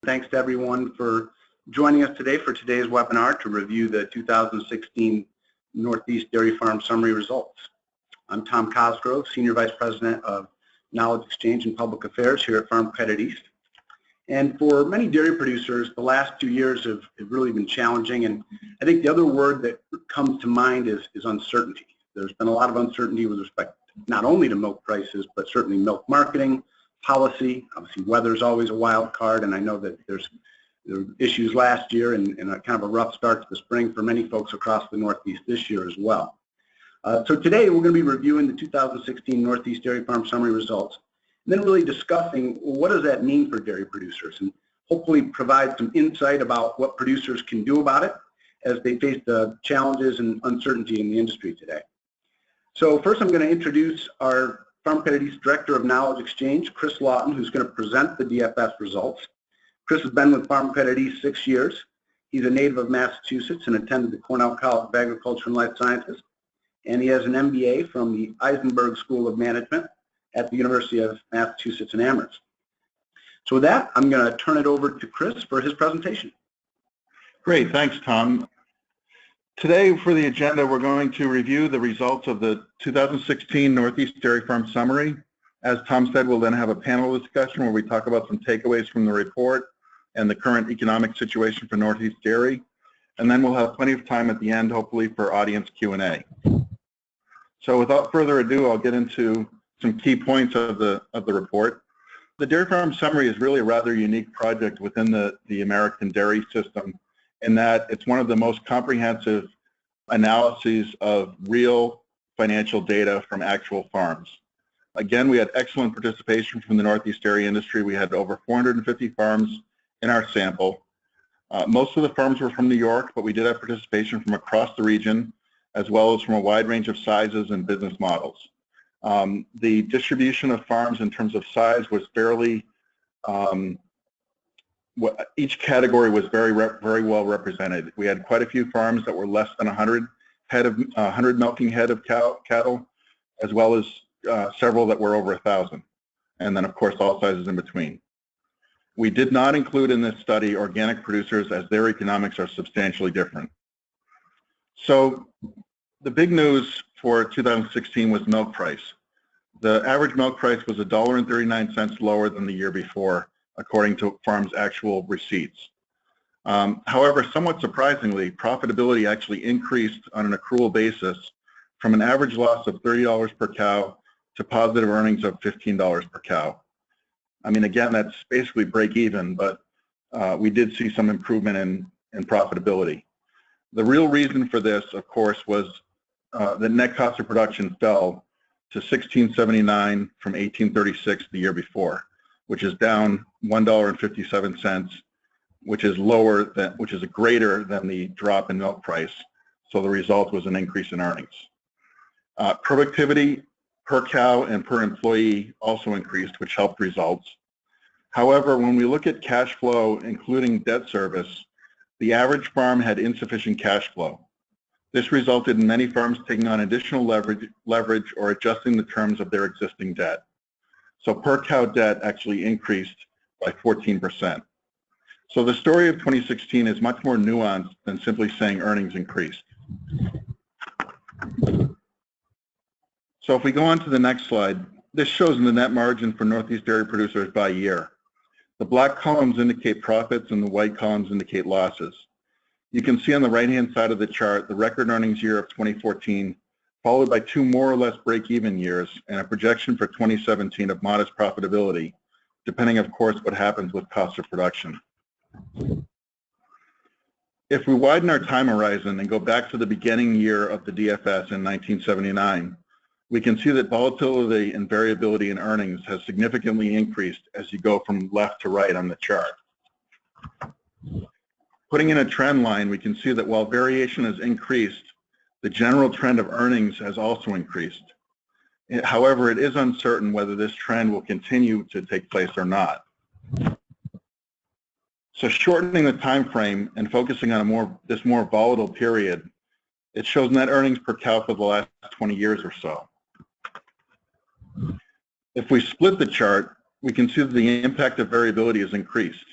Thanks to everyone for joining us today for today's webinar to review the 2016 Northeast Dairy Farm Summary Results. I'm Tom Cosgrove, Senior Vice President of Knowledge Exchange and Public Affairs here at Farm Credit East. And for many dairy producers, the last 2 years have really been challenging, and I think the other word that comes to mind is uncertainty. There's been a lot of uncertainty with respect not only to milk prices, but certainly milk marketing, policy. Obviously, weather is always a wild card, and I know that there were issues last year and a kind of a rough start to the spring for many folks across the Northeast this year as well. So today we're going to be reviewing the 2016 Northeast Dairy Farm Summary Results, and then really discussing, well, what does that mean for dairy producers, and hopefully provide some insight about what producers can do about it as they face the challenges and uncertainty in the industry today. So first I'm going to introduce our Farm Credit East Director of Knowledge Exchange, Chris Laughton, who's going to present the DFS results. Chris has been with Farm Credit East 6 years. He's a native of Massachusetts and attended the Cornell College of Agriculture and Life Sciences. And he has an MBA from the Eisenberg School of Management at the University of Massachusetts in Amherst. So with that, I'm going to turn it over to Chris for his presentation. Great, thanks, Tom. Today for the agenda, we're going to review the results of the 2016 Northeast Dairy Farm Summary. As Tom said, we'll then have a panel discussion where we talk about some takeaways from the report and the current economic situation for Northeast Dairy. And then we'll have plenty of time at the end, hopefully, for audience Q&A. So without further ado, I'll get into some key points of the report. The Dairy Farm Summary is really a rather unique project within the American dairy system, in that it's one of the most comprehensive analyses of real financial data from actual farms. Again, we had excellent participation from the Northeast dairy industry. We had over 450 farms in our sample. Most of the farms were from New York, but we did have participation from across the region, as well as from a wide range of sizes and business models. The distribution of farms in terms of size was fairly, each category was very well represented. We had quite a few farms that were less than 100 milking head of cattle, as well as several that were over 1,000, and then of course all sizes in between. We did not include in this study organic producers, as their economics are substantially different. So the big news for 2016 was milk price. The average milk price was $1.39 lower than the year before, according to farms' actual receipts. However, somewhat surprisingly, profitability actually increased on an accrual basis from an average loss of $30 per cow to positive earnings of $15 per cow. I mean, again, that's basically break even, but we did see some improvement in profitability. The real reason for this, of course, was the net cost of production fell to $16.79 from $18.36 the year before, which is down $1.57, which is greater than the drop in milk price. So the result was an increase in earnings. Productivity per cow and per employee also increased, which helped results. However, when we look at cash flow, including debt service, the average farm had insufficient cash flow. This resulted in many farms taking on additional leverage or adjusting the terms of their existing debt. So per cow debt actually increased by 14%. So the story of 2016 is much more nuanced than simply saying earnings increased. So if we go on to the next slide, this shows the net margin for Northeast dairy producers by year. The black columns indicate profits and the white columns indicate losses. You can see on the right-hand side of the chart the record earnings year of 2014, followed by two more or less break-even years and a projection for 2017 of modest profitability, depending, of course, what happens with cost of production. If we widen our time horizon and go back to the beginning year of the DFS in 1979, we can see that volatility and variability in earnings has significantly increased as you go from left to right on the chart. Putting in a trend line, we can see that while variation has increased, the general trend of earnings has also increased. However, it is uncertain whether this trend will continue to take place or not. So shortening the time frame and focusing on this more volatile period, it shows net earnings per cow for the last 20 years or so. If we split the chart, we can see that the impact of variability has increased.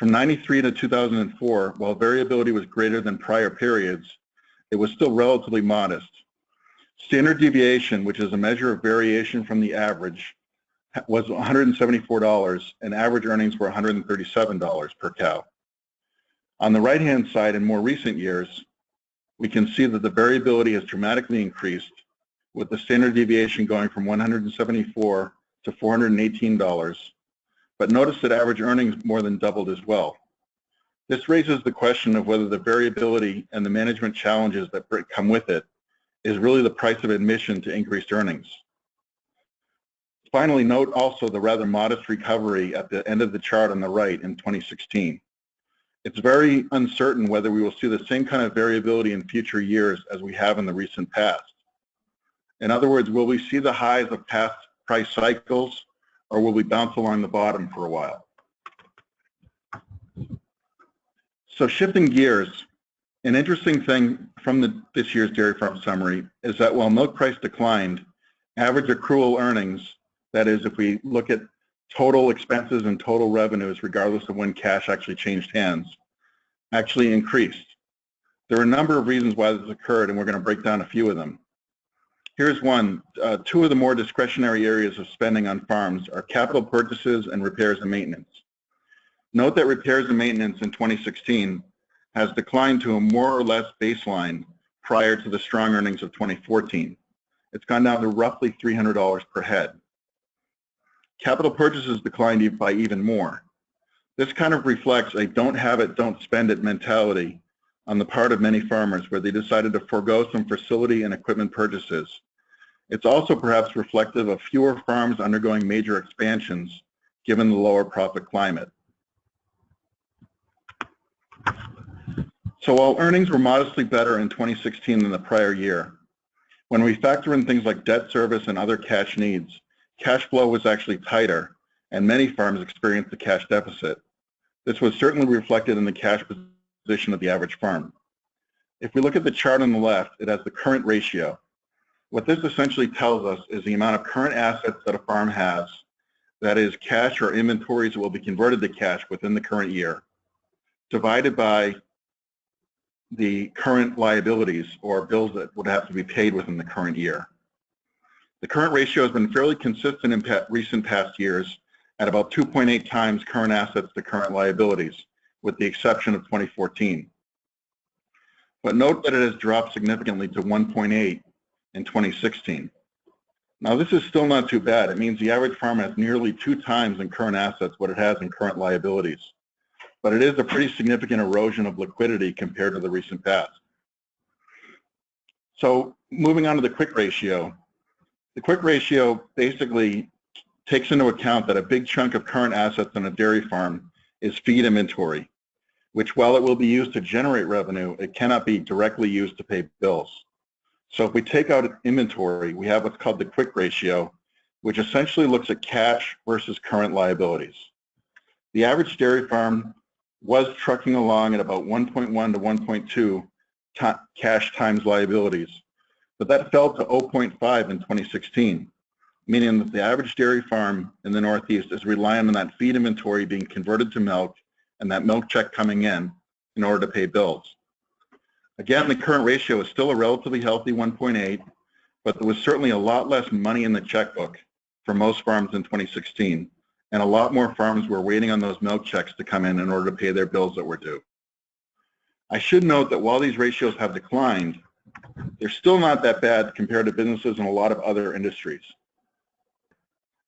From 93 to 2004, while variability was greater than prior periods, it was still relatively modest. Standard deviation, which is a measure of variation from the average, was $174, and average earnings were $137 per cow. On the right-hand side, in more recent years, we can see that the variability has dramatically increased, with the standard deviation going from $174 to $418, but notice that average earnings more than doubled as well. This raises the question of whether the variability and the management challenges that come with it is really the price of admission to increased earnings. Finally, note also the rather modest recovery at the end of the chart on the right in 2016. It's very uncertain whether we will see the same kind of variability in future years as we have in the recent past. In other words, will we see the highs of past price cycles, or will we bounce along the bottom for a while? So shifting gears, an interesting thing from this year's dairy farm summary is that while milk price declined, average accrual earnings, that is, if we look at total expenses and total revenues, regardless of when cash actually changed hands, actually increased. There are a number of reasons why this occurred, and we're going to break down a few of them. Here's one. Two of the more discretionary areas of spending on farms are capital purchases and repairs and maintenance. Note that repairs and maintenance in 2016 has declined to a more or less baseline prior to the strong earnings of 2014. It's gone down to roughly $300 per head. Capital purchases declined by even more. This kind of reflects a don't have it, don't spend it mentality on the part of many farmers, where they decided to forego some facility and equipment purchases. It's also perhaps reflective of fewer farms undergoing major expansions given the lower profit climate. So while earnings were modestly better in 2016 than the prior year, when we factor in things like debt service and other cash needs, cash flow was actually tighter, and many farms experienced a cash deficit. This was certainly reflected in the cash position of the average farm. If we look at the chart on the left, it has the current ratio. What this essentially tells us is the amount of current assets that a farm has, that is cash or inventories that will be converted to cash within the current year, divided by the current liabilities or bills that would have to be paid within the current year. The current ratio has been fairly consistent in recent past years at about 2.8 times current assets to current liabilities, with the exception of 2014. But note that it has dropped significantly to 1.8 in 2016. Now this is still not too bad. It means the average farm has nearly 2 times in current assets what it has in current liabilities. But it is a pretty significant erosion of liquidity compared to the recent past. So moving on to the quick ratio. The quick ratio basically takes into account that a big chunk of current assets on a dairy farm is feed inventory, which while it will be used to generate revenue, it cannot be directly used to pay bills. So if we take out inventory, we have what's called the quick ratio, which essentially looks at cash versus current liabilities. The average dairy farm was trucking along at about 1.1 to 1.2 cash times liabilities, but that fell to 0.5 in 2016, meaning that the average dairy farm in the Northeast is relying on that feed inventory being converted to milk and that milk check coming in order to pay bills. Again, the current ratio is still a relatively healthy 1.8, but there was certainly a lot less money in the checkbook for most farms in 2016, and a lot more farms were waiting on those milk checks to come in order to pay their bills that were due. I should note that while these ratios have declined, they're still not that bad compared to businesses in a lot of other industries.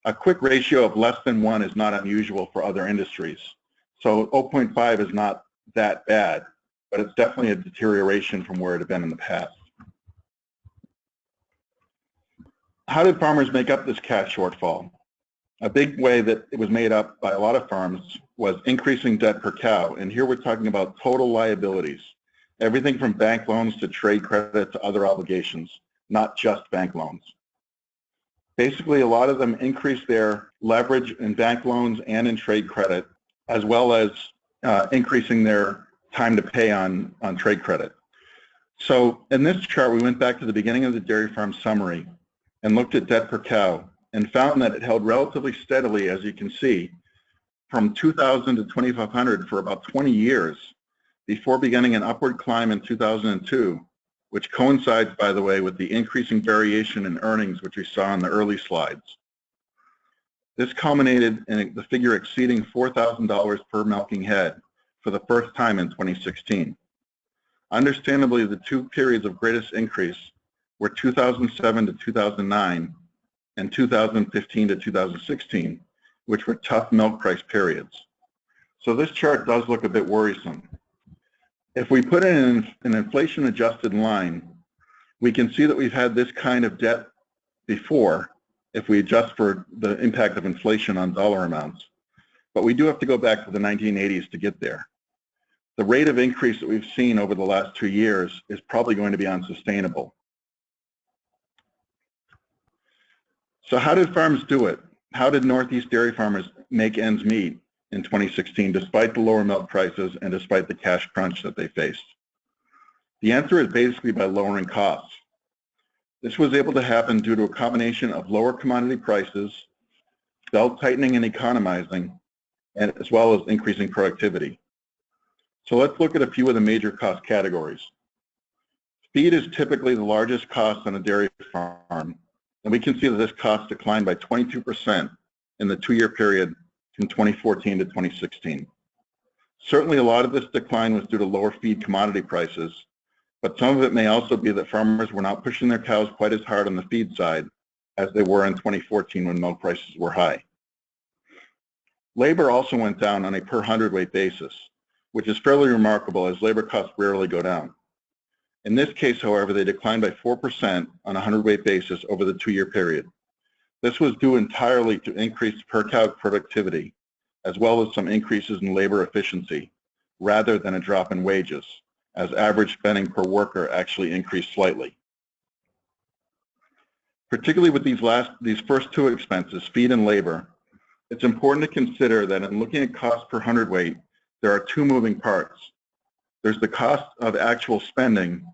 A quick ratio of less than 1 is not unusual for other industries, so 0.5 is not that bad, but it's definitely a deterioration from where it had been in the past. How did farmers make up this cash shortfall? A big way that it was made up by a lot of farms was increasing debt per cow, and here we're talking about total liabilities, everything from bank loans to trade credit to other obligations, not just bank loans. Basically, a lot of them increased their leverage in bank loans and in trade credit, as well as increasing their time to pay on trade credit. So in this chart, we went back to the beginning of the dairy farm summary and looked at debt per cow and found that it held relatively steadily, as you can see, from 2,000 to 2,500 for about 20 years before beginning an upward climb in 2002, which coincides, by the way, with the increasing variation in earnings which we saw in the early slides. This culminated in the figure exceeding $4,000 per milking head for the first time in 2016. Understandably, the two periods of greatest increase were 2007 to 2009 and 2015 to 2016, which were tough milk price periods. So this chart does look a bit worrisome. If we put it in an inflation-adjusted line, we can see that we've had this kind of debt before if we adjust for the impact of inflation on dollar amounts. But we do have to go back to the 1980s to get there. The rate of increase that we've seen over the last 2 years is probably going to be unsustainable. So how did farms do it? How did Northeast dairy farmers make ends meet in 2016 despite the lower milk prices and despite the cash crunch that they faced? The answer is basically by lowering costs. This was able to happen due to a combination of lower commodity prices, belt tightening and economizing, and as well as increasing productivity. So let's look at a few of the major cost categories. Feed is typically the largest cost on a dairy farm, and we can see that this cost declined by 22% in the 2-year period from 2014 to 2016. Certainly a lot of this decline was due to lower feed commodity prices, but some of it may also be that farmers were not pushing their cows quite as hard on the feed side as they were in 2014 when milk prices were high. Labor also went down on a per hundredweight basis, which is fairly remarkable as labor costs rarely go down. In this case, however, they declined by 4% on a hundredweight basis over the 2-year period. This was due entirely to increased per cow productivity, as well as some increases in labor efficiency, rather than a drop in wages, as average spending per worker actually increased slightly. Particularly with these first two expenses, feed and labor, it's important to consider that in looking at cost per hundredweight, there are two moving parts. There's the cost of actual spending,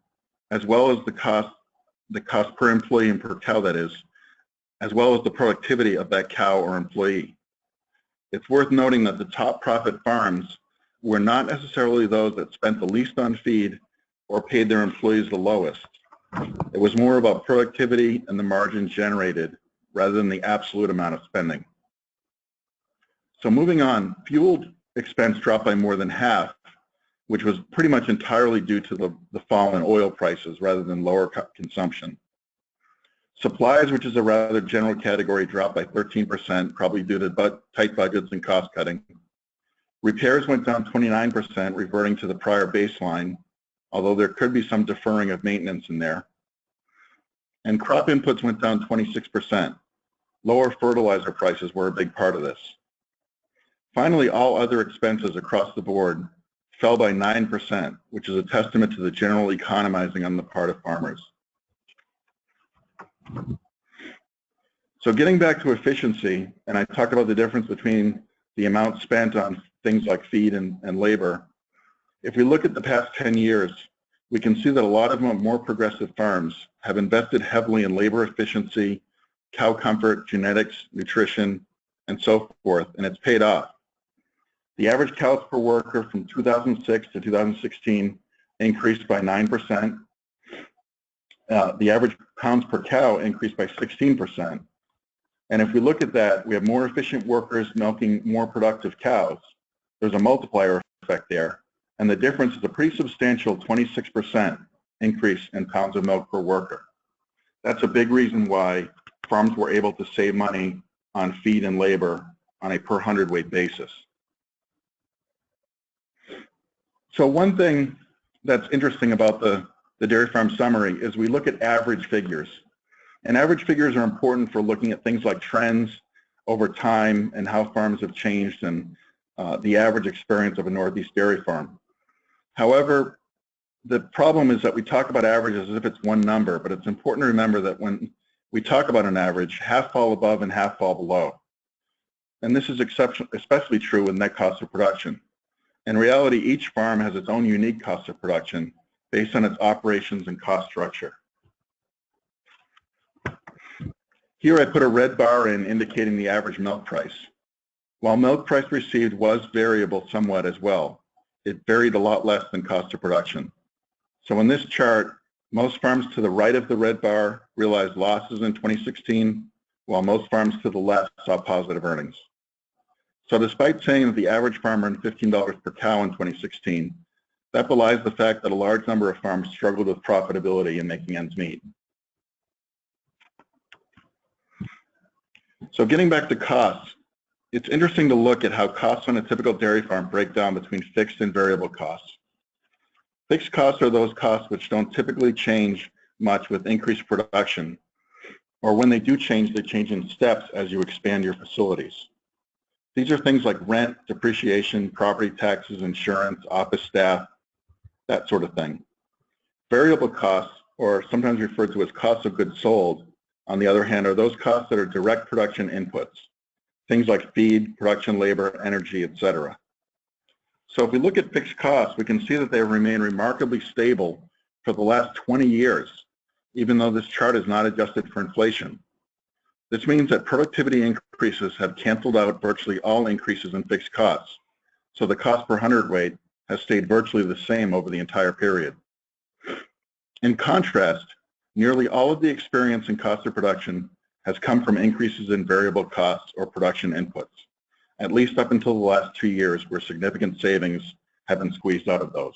as well as the cost per employee and per cow, that is, as well as the productivity of that cow or employee. It's worth noting that the top profit farms were not necessarily those that spent the least on feed or paid their employees the lowest. It was more about productivity and the margins generated rather than the absolute amount of spending. So moving on, fuel expense dropped by more than half, which was pretty much entirely due to the fall in oil prices rather than lower consumption. Supplies, which is a rather general category, dropped by 13%, probably due to tight budgets and cost cutting. Repairs went down 29%, reverting to the prior baseline, although there could be some deferring of maintenance in there. And crop inputs went down 26%. Lower fertilizer prices were a big part of this. Finally, all other expenses across the board fell by 9%, which is a testament to the general economizing on the part of farmers. So getting back to efficiency, and I talked about the difference between the amount spent on things like feed and labor. If we look at the past 10 years, we can see that a lot of more progressive farms have invested heavily in labor efficiency, cow comfort, genetics, nutrition, and so forth, and it's paid off. The average cows per worker from 2006 to 2016 increased by 9%. The average pounds per cow increased by 16%. And if we look at that, we have more efficient workers milking more productive cows. There's a multiplier effect there. And the difference is a pretty substantial 26% increase in pounds of milk per worker. That's a big reason why farms were able to save money on feed and labor on a per hundredweight basis. So one thing that's interesting about the dairy farm summary is we look at average figures. And average figures are important for looking at things like trends over time and how farms have changed and the average experience of a Northeast dairy farm. However, the problem is that we talk about averages as if it's one number, but it's important to remember that when we talk about an average, half fall above and half fall below. And this is especially true with net cost of production. In reality, each farm has its own unique cost of production based on its operations and cost structure. Here I put a red bar in indicating the average milk price. While milk price received was variable somewhat as well, it varied a lot less than cost of production. So in this chart, most farms to the right of the red bar realized losses in 2016, while most farms to the left saw positive earnings. So despite saying that the average farmer earned $15 per cow in 2016, that belies the fact that a large number of farms struggled with profitability and making ends meet. So getting back to costs, it's interesting to look at how costs on a typical dairy farm break down between fixed and variable costs. Fixed costs are those costs which don't typically change much with increased production, or when they do change, they change in steps as you expand your facilities. These are things like rent, depreciation, property taxes, insurance, office staff, that sort of thing. Variable costs, or sometimes referred to as costs of goods sold, on the other hand, are those costs that are direct production inputs, things like feed, production labor, energy, etc. So if we look at fixed costs, we can see that they have remained remarkably stable for the last 20 years, even though this chart is not adjusted for inflation. This means that productivity increases have canceled out virtually all increases in fixed costs, so the cost per hundredweight has stayed virtually the same over the entire period. In contrast, nearly all of the experience in cost of production has come from increases in variable costs or production inputs, at least up until the last 2 years where significant savings have been squeezed out of those.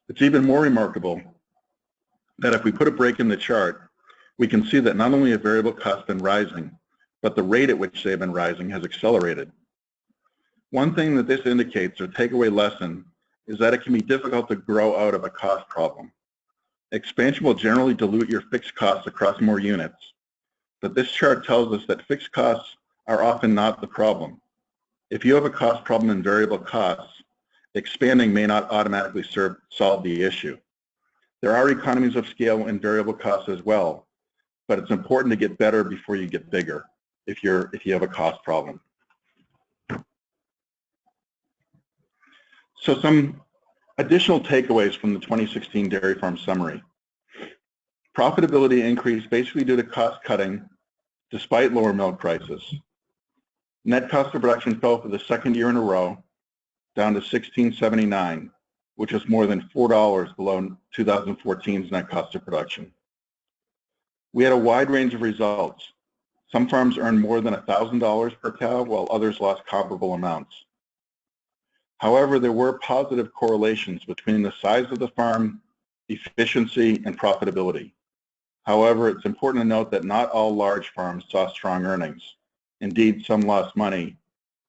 It's even more remarkable that if we put a break in the chart, we can see that not only have variable costs been rising, but the rate at which they've been rising has accelerated. One thing that this indicates, or takeaway lesson, is that it can be difficult to grow out of a cost problem. Expansion will generally dilute your fixed costs across more units, but this chart tells us that fixed costs are often not the problem. If you have a cost problem in variable costs, expanding may not automatically solve the issue. There are economies of scale in variable costs as well, but it's important to get better before you get bigger if you have a cost problem. So some additional takeaways from the 2016 Dairy Farm Summary. Profitability increased basically due to cost cutting despite lower milk prices. Net cost of production fell for the second year in a row, down to $16.79, which is more than $4 below 2014's net cost of production. We had a wide range of results. Some farms earned more than $1,000 per cow, while others lost comparable amounts. However, there were positive correlations between the size of the farm, efficiency, and profitability. However, it's important to note that not all large farms saw strong earnings. Indeed, some lost money,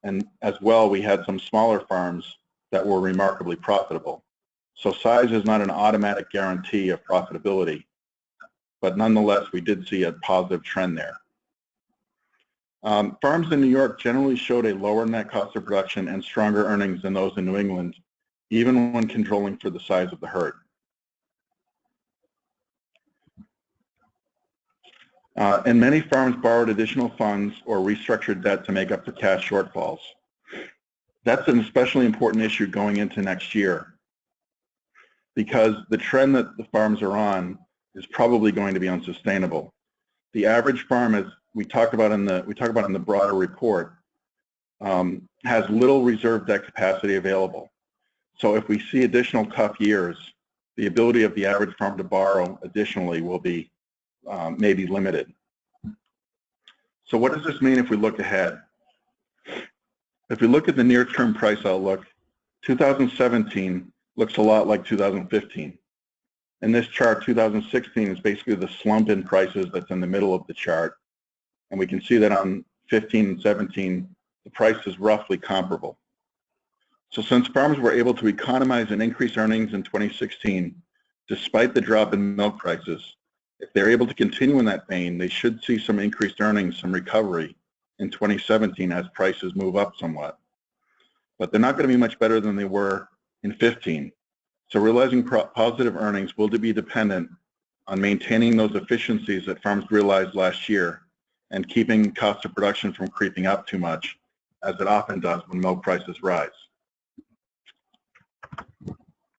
and as well, we had some smaller farms that were remarkably profitable. So size is not an automatic guarantee of profitability, but nonetheless, we did see a positive trend there. Farms in New York generally showed a lower net cost of production and stronger earnings than those in New England, even when controlling for the size of the herd. And many farms borrowed additional funds or restructured debt to make up for cash shortfalls. That's an especially important issue going into next year, because the trend that the farms are on is probably going to be unsustainable. The average farm, as we talk about in the broader report, has little reserve debt capacity available. So if we see additional tough years, the ability of the average farm to borrow additionally will be maybe limited. So what does this mean if we look ahead? If we look at the near-term price outlook, 2017 looks a lot like 2015. In this chart, 2016 is basically the slump in prices that's in the middle of the chart. And we can see that on 15 and 17, the price is roughly comparable. So since farmers were able to economize and increase earnings in 2016, despite the drop in milk prices, if they're able to continue in that vein, they should see some increased earnings, some recovery in 2017 as prices move up somewhat. But they're not going to be much better than they were in 15. So realizing positive earnings will be dependent on maintaining those efficiencies that farms realized last year and keeping cost of production from creeping up too much, as it often does when milk prices rise.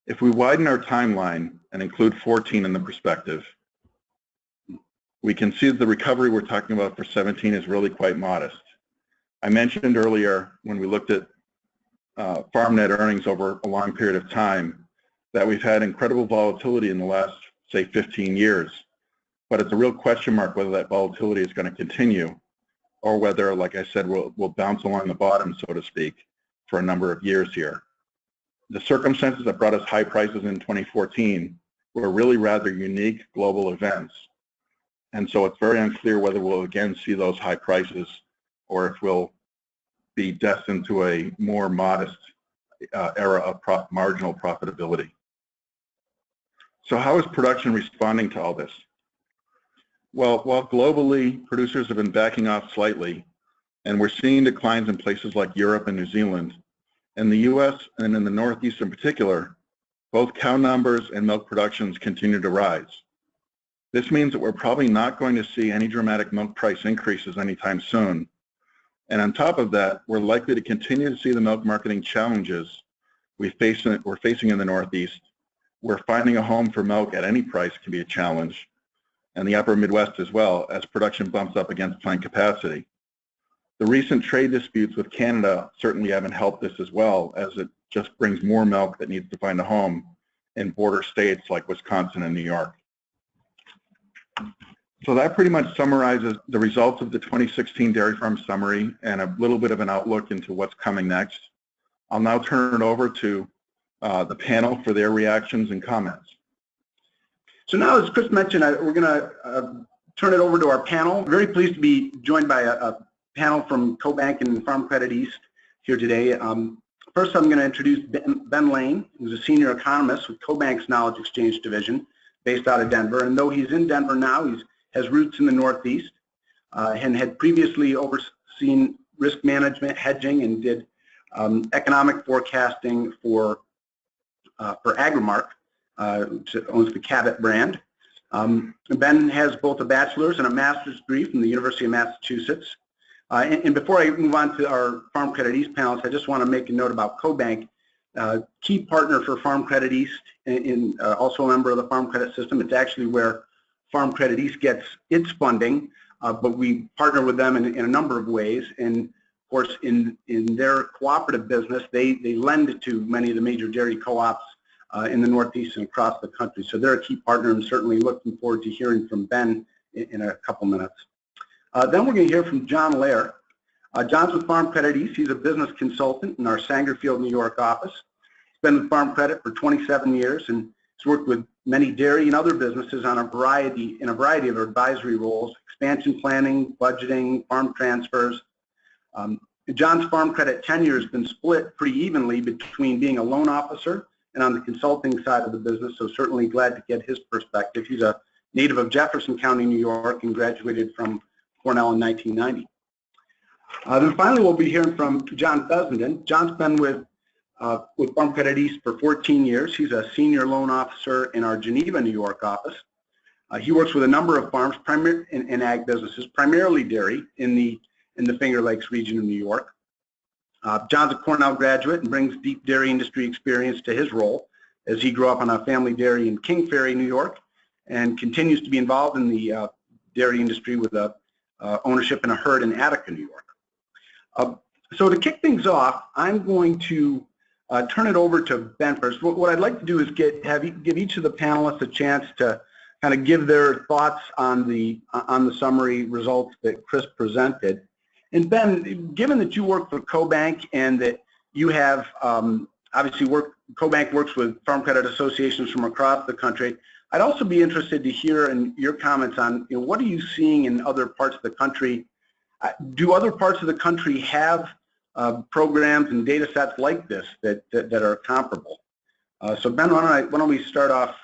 If we widen our timeline and include 14 in the perspective, we can see that the recovery we're talking about for 17 is really quite modest. I mentioned earlier when we looked at farm net earnings over a long period of time that we've had incredible volatility in the last, say, 15 years. But it's a real question mark whether that volatility is going to continue or whether, like I said, we'll bounce along the bottom, so to speak, for a number of years here. The circumstances that brought us high prices in 2014 were really rather unique global events. And so it's very unclear whether we'll again see those high prices or if we'll be destined to a more modest era of marginal profitability. So how is production responding to all this? Well, while globally producers have been backing off slightly, and we're seeing declines in places like Europe and New Zealand, in the U.S. and in the Northeast in particular, both cow numbers and milk productions continue to rise. This means that we're probably not going to see any dramatic milk price increases anytime soon. And on top of that, we're likely to continue to see the milk marketing challenges we're facing in the Northeast, where finding a home for milk at any price can be a challenge, and the upper Midwest as well, as production bumps up against plant capacity. The recent trade disputes with Canada certainly haven't helped this as well, as it just brings more milk that needs to find a home in border states like Wisconsin and New York. So that pretty much summarizes the results of the 2016 Dairy Farm Summary and a little bit of an outlook into what's coming next. I'll now turn it over to the panel for their reactions and comments. So now, as Chris mentioned, we're going to turn it over to our panel. Very pleased to be joined by a panel from CoBank and Farm Credit East here today. First, I'm going to introduce Ben Lane, who's a senior economist with CoBank's Knowledge Exchange Division, based out of Denver. And though he's in Denver now, he has roots in the Northeast and had previously overseen risk management, hedging, and did economic forecasting for Agrimark, which owns the Cabot brand. Ben has both a bachelor's and a master's degree from the University of Massachusetts. And before I move on to our Farm Credit East panelists, I just want to make a note about CoBank, key partner for Farm Credit East, and also a member of the Farm Credit System. It's actually where Farm Credit East gets its funding, but we partner with them in a number of ways. And of course, in their cooperative business, they lend to many of the major dairy co-ops in the Northeast and across the country. So they're a key partner, and certainly looking forward to hearing from Ben in a couple minutes. Then we're going to hear from John Lair. John's with Farm Credit East. He's a business consultant in our Sangerfield, New York office. He's been with Farm Credit for 27 years, and he's worked with many dairy and other businesses on a variety of advisory roles: expansion planning, budgeting, farm transfers. John's Farm Credit tenure has been split pretty evenly between being a loan officer and on the consulting side of the business, so certainly glad to get his perspective. He's a native of Jefferson County, New York, and graduated from Cornell in 1990. Then finally, we'll be hearing from John Fessenden. John's been with Farm Credit East for 14 years. He's a senior loan officer in our Geneva, New York office. He works with a number of farms in ag businesses, primarily dairy, in the Finger Lakes region of New York. John's a Cornell graduate and brings deep dairy industry experience to his role, as he grew up on a family dairy in King Ferry, New York, and continues to be involved in the dairy industry with ownership in a herd in Attica, New York. So to kick things off, I'm going to turn it over to Ben first. What I'd like to do is give each of the panelists a chance to kind of give their thoughts on the summary results that Chris presented. And Ben, given that you work for CoBank and that you have obviously CoBank works with farm credit associations from across the country, I'd also be interested to hear your comments on what are you seeing in other parts of the country. Do other parts of the country have programs and data sets like this that are comparable? So Ben, why don't we start off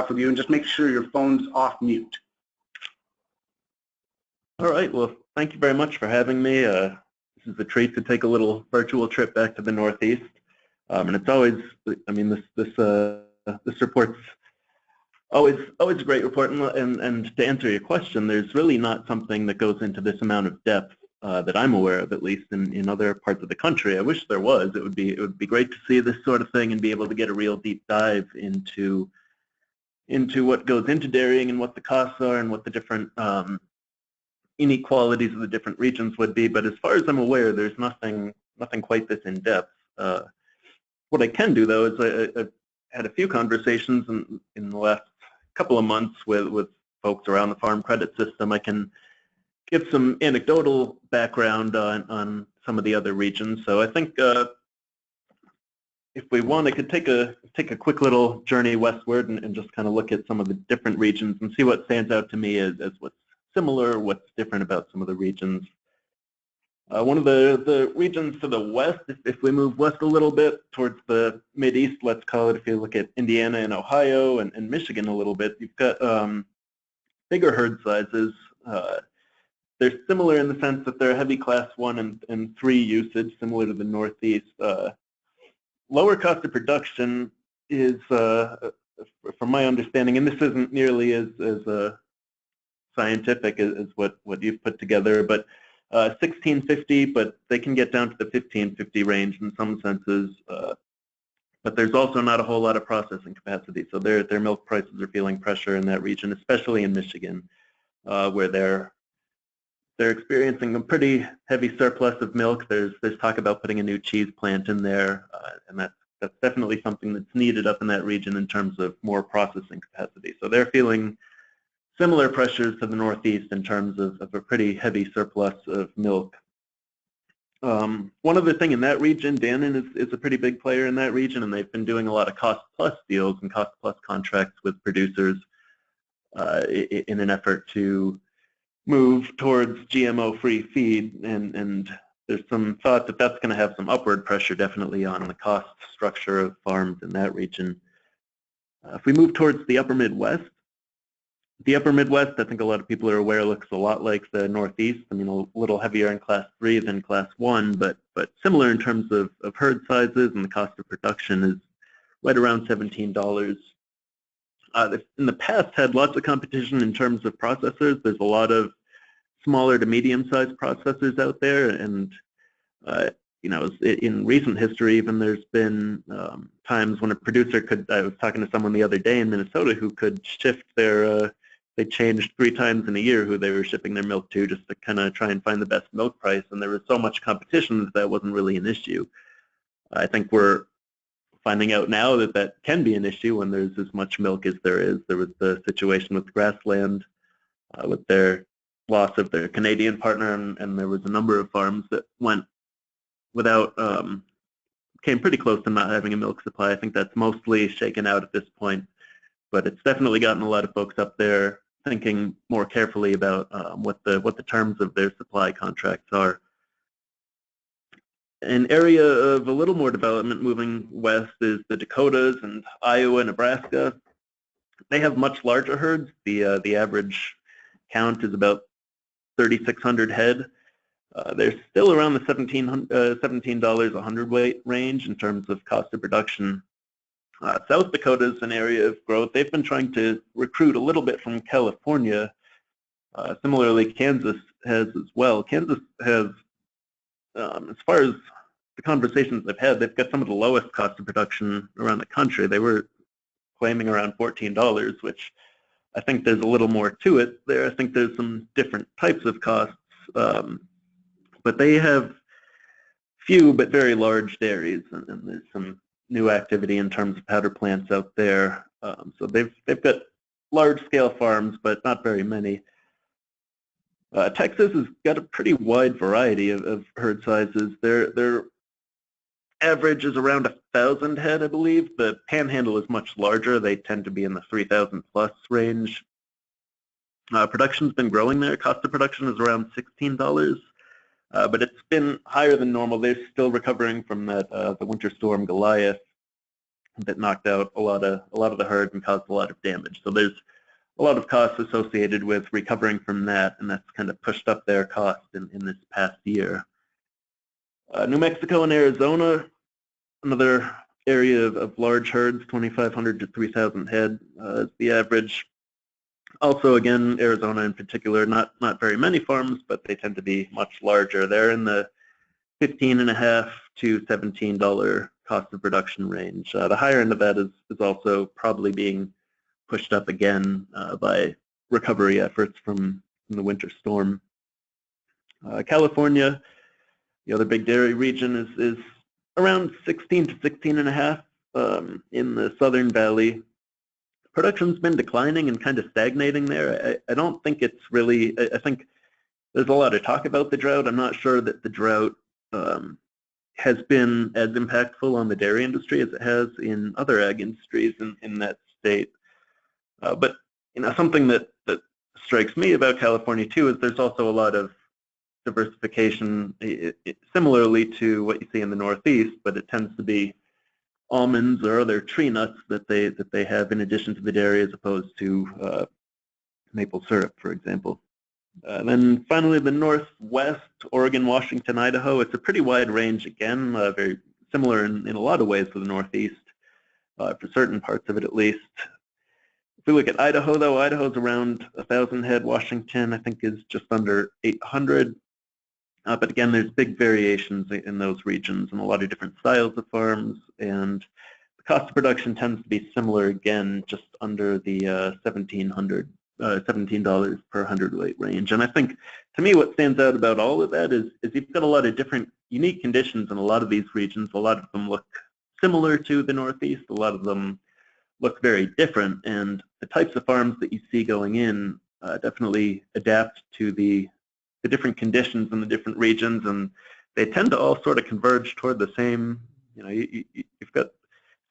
with you and just make sure your phone's off mute. All right. Well, thank you very much for having me. This is a treat to take a little virtual trip back to the Northeast, and it's always, I mean, this report's always a great report. And to answer your question, there's really not something that goes into this amount of depth that I'm aware of, at least in other parts of the country. I wish there was. It would be great to see this sort of thing and be able to get a real deep dive into what goes into dairying and what the costs are and what the different inequalities of the different regions would be, but as far as I'm aware, there's nothing quite this in depth. What I can do though is I've had a few conversations in the last couple of months with folks around the farm credit system. I can give some anecdotal background on some of the other regions. So I think if we want, I could take a quick little journey westward and just kind of look at some of the different regions and see what stands out to me as what's similar, what's different about some of the regions. One of the regions to the west, if we move west a little bit towards the mid-east, let's call it, if you look at Indiana and Ohio and Michigan a little bit, you've got bigger herd sizes. They're similar in the sense that they're heavy class 1 and 3 usage, similar to the Northeast. Lower cost of production is, from my understanding, and this isn't nearly as scientific as what you've put together, but $16.50, but they can get down to the $15.50 range in some senses. But there's also not a whole lot of processing capacity, so their milk prices are feeling pressure in that region, especially in Michigan, where they're experiencing a pretty heavy surplus of milk. There's talk about putting a new cheese plant in there, and that's definitely something that's needed up in that region in terms of more processing capacity. So they're feeling similar pressures to the Northeast in terms of a pretty heavy surplus of milk. One other thing in that region, Dannon is a pretty big player in that region, and they've been doing a lot of cost-plus deals and cost-plus contracts with producers in an effort to move towards GMO-free feed, and there's some thought that that's going to have some upward pressure definitely on the cost structure of farms in that region. If we move towards the upper Midwest, I think a lot of people are aware, looks a lot like the Northeast. I mean, a little heavier in class 3 than class 1, but similar in terms of herd sizes, and the cost of production is right around $17. In the past had lots of competition in terms of processors. There's a lot of smaller to medium-sized processors out there, and you know, in recent history, even there's been times when a producer could. I was talking to someone the other day in Minnesota who could shift their. They changed 3 times in a year who they were shipping their milk to, just to kind of try and find the best milk price, and there was so much competition that wasn't really an issue. I think we're finding out now that that can be an issue when there's as much milk as there is. There was the situation with Grassland, with their loss of their Canadian partner, and there was a number of farms that went without, came pretty close to not having a milk supply. I think that's mostly shaken out at this point, but it's definitely gotten a lot of folks up there thinking more carefully about what the terms of their supply contracts are. An area of a little more development moving west is the Dakotas and Iowa, Nebraska. They have much larger herds. The average count is about 3,600 head. They're still around the $17 a hundredweight range in terms of cost of production. South Dakota is an area of growth. They've been trying to recruit a little bit from California. Similarly, Kansas has as well. Kansas has, as far as the conversations they've had, they've got some of the lowest cost of production around the country. They were claiming around $14, which I think there's a little more to it there. I think there's some different types of costs, but they have few but very large dairies, and there's some new activity in terms of powder plants out there. So they've got large-scale farms, but not very many. Texas has got a pretty wide variety of herd sizes. Their average is around 1,000 head, I believe. The Panhandle is much larger. They tend to be in the 3,000 plus range. Production's been growing there. Cost of production is around $16, but it's been higher than normal. They're still recovering from that the winter storm Goliath that knocked out a lot of the herd and caused a lot of damage. So there's a lot of costs associated with recovering from that, and that's kind of pushed up their cost in this past year. New Mexico and Arizona, another area of large herds, 2,500 to 3,000 head is the average. Also, again, Arizona in particular, not very many farms, but they tend to be much larger. They're in the $15.50 to $17 cost of production range. The higher end of that is also probably being pushed up again by recovery efforts from the winter storm. California, the other big dairy region, is around 16 to 16.5 in the Southern Valley. Production's been declining and kind of stagnating there. I don't think it's really, I think there's a lot of talk about the drought. I'm not sure that the drought has been as impactful on the dairy industry as it has in other ag industries in that state. But something that strikes me about California too is there's also a lot of diversification, similarly to what you see in the Northeast, but it tends to be almonds or other tree nuts that they have in addition to the dairy, as opposed to maple syrup, for example. And then finally, the Northwest, Oregon, Washington, Idaho. It's a pretty wide range again, very similar in a lot of ways to the Northeast, for certain parts of it at least. If we look at Idaho, though, Idaho's around 1,000 head. Washington, I think, is just under 800. But again, there's big variations in those regions and a lot of different styles of farms, and the cost of production tends to be similar again, just under the $17 per hundredweight range. And I think, to me, what stands out about all of that is you've got a lot of different unique conditions in a lot of these regions. A lot of them look similar to the Northeast. A lot of them look very different, and the types of farms that you see going in definitely adapt to the different conditions in the different regions, and they tend to all sort of converge toward the same. You've got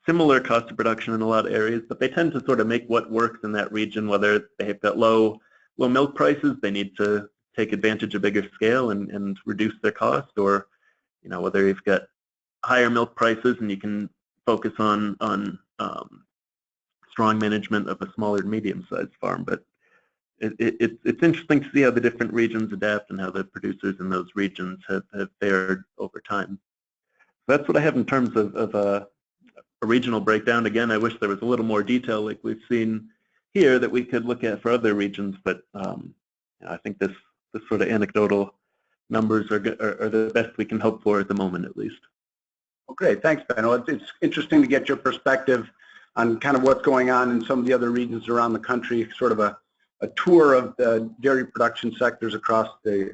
similar cost of production in a lot of areas, but they tend to sort of make what works in that region. Whether they've got low milk prices, they need to take advantage of bigger scale and reduce their cost, or whether you've got higher milk prices and you can focus on strong management of a smaller to medium-sized farm. But it's interesting to see how the different regions adapt and how the producers in those regions have fared over time. That's what I have in terms of a regional breakdown. Again, I wish there was a little more detail like we've seen here that we could look at for other regions, but I think this sort of anecdotal numbers are the best we can hope for at the moment, at least. Well, great. Thanks, Benno. It's interesting to get your perspective on kind of what's going on in some of the other regions around the country, sort of a tour of the dairy production sectors across the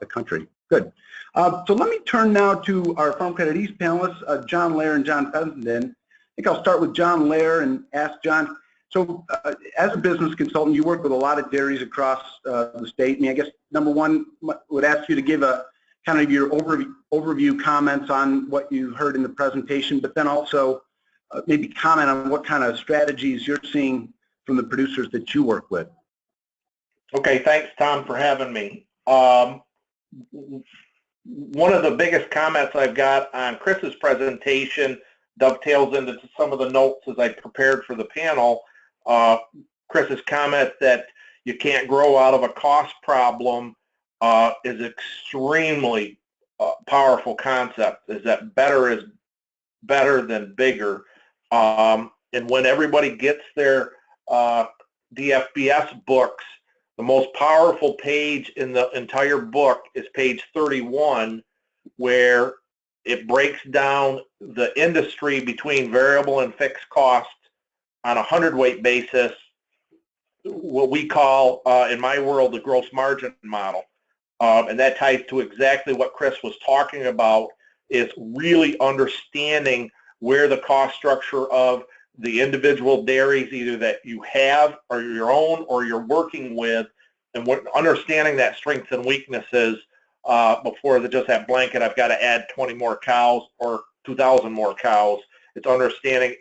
country. Good. So let me turn now to our Farm Credit East panelists, John Lair and John Fessenden. I think I'll start with John Lair and ask John, so as a business consultant, you work with a lot of dairies across the state. And I guess, number one, would ask you to give a kind of your overview comments on what you heard in the presentation, but then also maybe comment on what kind of strategies you're seeing from the producers that you work with. Okay, thanks, Tom, for having me. One of the biggest comments I've got on Chris's presentation dovetails into some of the notes as I prepared for the panel. Chris's comment that you can't grow out of a cost problem is extremely powerful concept, is that better is better than bigger. And when everybody gets their DFBS books, the most powerful page in the entire book is page 31, where it breaks down the industry between variable and fixed costs on a hundredweight basis, what we call, in my world, the gross margin model. And that ties to exactly what Chris was talking about, is really understanding where the cost structure of the individual dairies, either that you have or your own or you're working with, and understanding that strengths and weaknesses before just that blanket, I've got to add 20 more cows or 2,000 more cows. It's understanding,